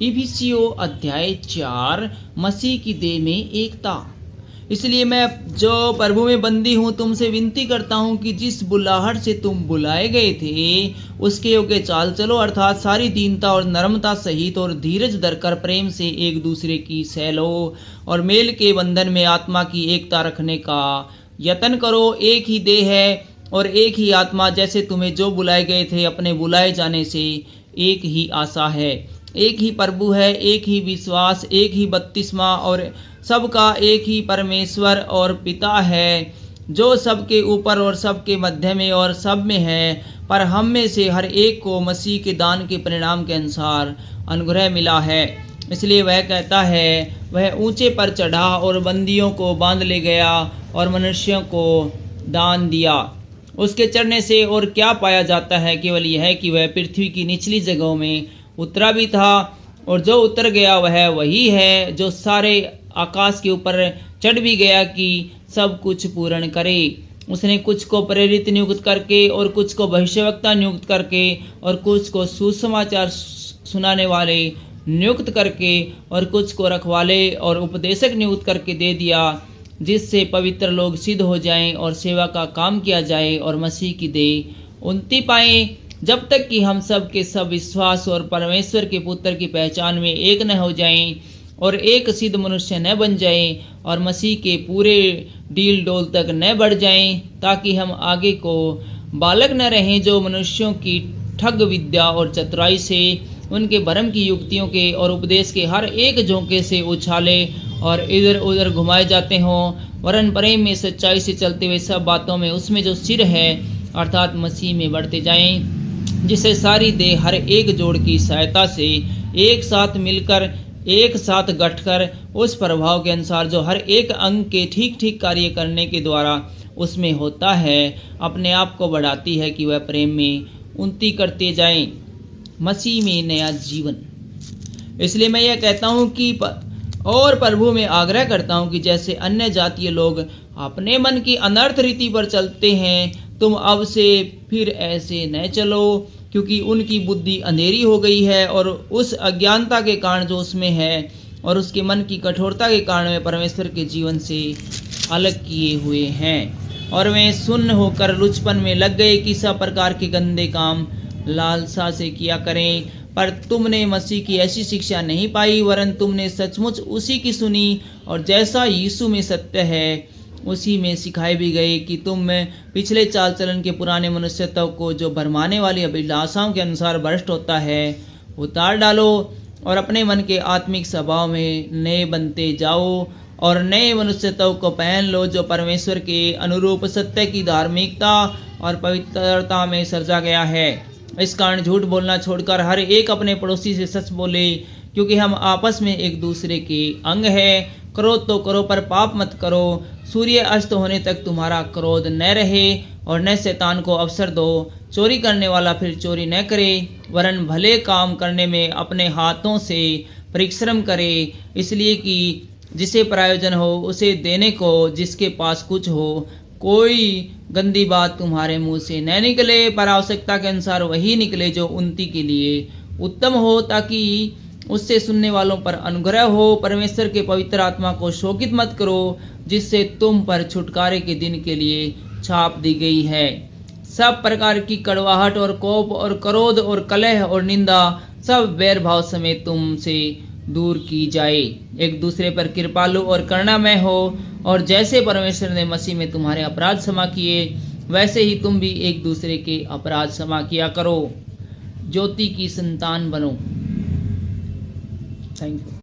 इफिसियों अध्याय 4 मसीह की देह में एकता। इसलिए मैं जो प्रभु में बंदी हूँ तुमसे विनती करता हूँ कि जिस बुलाहट से तुम बुलाए गए थे उसके योग्य चाल चलो, अर्थात सारी दीनता और नम्रता सहित और धीरज धरकर प्रेम से एक दूसरे की सह लो और मेल के बंधन में आत्मा की एकता रखने का यत्न करो। एक ही देह है और एक ही आत्मा, जैसे तुम्हें जो बुलाए गए थे अपने बुलाए जाने से एक ही आशा है, एक ही प्रभु है, एक ही विश्वास, एक ही बपतिस्मा और सबका एक ही परमेश्वर और पिता है, जो सबके ऊपर और सबके मध्य में और सब में है। पर हम में से हर एक को मसीह के दान के परिणाम के अनुसार अनुग्रह मिला है। इसलिए वह कहता है, वह ऊंचे पर चढ़ा और बंदियों को बांध ले गया और मनुष्यों को दान दिया। उसके चढ़ने से और क्या पाया जाता है, केवल यह कि वह पृथ्वी की निचली जगहों में उतरा भी था, और जो उतर गया वह वही है जो सारे आकाश के ऊपर चढ़ भी गया कि सब कुछ पूर्ण करे। उसने कुछ को प्रेरित नियुक्त करके और कुछ को भविष्यवक्ता नियुक्त करके और कुछ को सुसमाचार सुनाने वाले नियुक्त करके और कुछ को रखवाले और उपदेशक नियुक्त करके दे दिया, जिससे पवित्र लोग सिद्ध हो जाएं और सेवा का काम किया जाए और मसीह की देह उन्नति पाए, जब तक कि हम सब के सब विश्वास और परमेश्वर के पुत्र की पहचान में एक न हो जाएं और एक सिद्ध मनुष्य न बन जाएं और मसीह के पूरे डील डोल तक न बढ़ जाएं, ताकि हम आगे को बालक न रहें जो मनुष्यों की ठग विद्या और चतुराई से, उनके भरम की युक्तियों के और उपदेश के हर एक झोंके से उछाले और इधर उधर घुमाए जाते हों, वरन प्रेम में सच्चाई से चलते हुए सब बातों में उसमें जो सिर है अर्थात मसीह में बढ़ते जाएं, जिसे सारी देह हर एक जोड़ की सहायता से एक साथ मिलकर एक साथ गठकर उस प्रभाव के अनुसार जो हर एक अंग के ठीक ठीक कार्य करने के द्वारा उसमें होता है, अपने आप को बढ़ाती है कि वह प्रेम में उन्नति करते जाएं, मसीह में नया जीवन। इसलिए मैं यह कहता हूँ कि और प्रभु में आग्रह करता हूँ कि जैसे अन्य जातीय लोग अपने मन की अनर्थ रीति पर चलते हैं, तुम अब से फिर ऐसे न चलो, क्योंकि उनकी बुद्धि अंधेरी हो गई है और उस अज्ञानता के कारण जो उसमें है और उसके मन की कठोरता के कारण वे परमेश्वर के जीवन से अलग किए हुए हैं और वे सुन्न होकर लुचपन में लग गए कि सब प्रकार के गंदे काम लालसा से किया करें। पर तुमने मसीह की ऐसी शिक्षा नहीं पाई, वरन तुमने सचमुच उसी की सुनी और जैसा यीशु में सत्य है उसी में सिखाए भी गए कि तुम पिछले चाल चलन के पुराने मनुष्यत्व को जो भरमाने वाली अभिलाषाओं के अनुसार भ्रष्ट होता है उतार डालो और अपने मन के आत्मिक स्वभाव में नए बनते जाओ और नए मनुष्यत्व को पहन लो, जो परमेश्वर के अनुरूप सत्य की धार्मिकता और पवित्रता में सृजा गया है। इस कारण झूठ बोलना छोड़कर हर एक अपने पड़ोसी से सच बोले, क्योंकि हम आपस में एक दूसरे के अंग है। क्रोध तो करो पर पाप मत करो। सूर्य अस्त होने तक तुम्हारा क्रोध न रहे और न शैतान को अवसर दो। चोरी करने वाला फिर चोरी न करे, वरन भले काम करने में अपने हाथों से परिश्रम करे, इसलिए कि जिसे प्रयोजन हो उसे देने को जिसके पास कुछ हो। कोई गंदी बात तुम्हारे मुंह से न निकले, पर आवश्यकता के अनुसार वही निकले जो उन्नति के लिए उत्तम हो, ताकि उससे सुनने वालों पर अनुग्रह हो। परमेश्वर के पवित्र आत्मा को शोकित मत करो, जिससे तुम पर छुटकारे के दिन के लिए छाप दी गई है। सब प्रकार की कड़वाहट और कोप और क्रोध और कलह और निंदा सब बैर भाव समेत तुमसे दूर की जाए। एक दूसरे पर कृपालु और करुणामय हो, और जैसे परमेश्वर ने मसीह में तुम्हारे अपराध क्षमा किए, वैसे ही तुम भी एक दूसरे के अपराध क्षमा किया करो। ज्योति की संतान बनो। Thank you.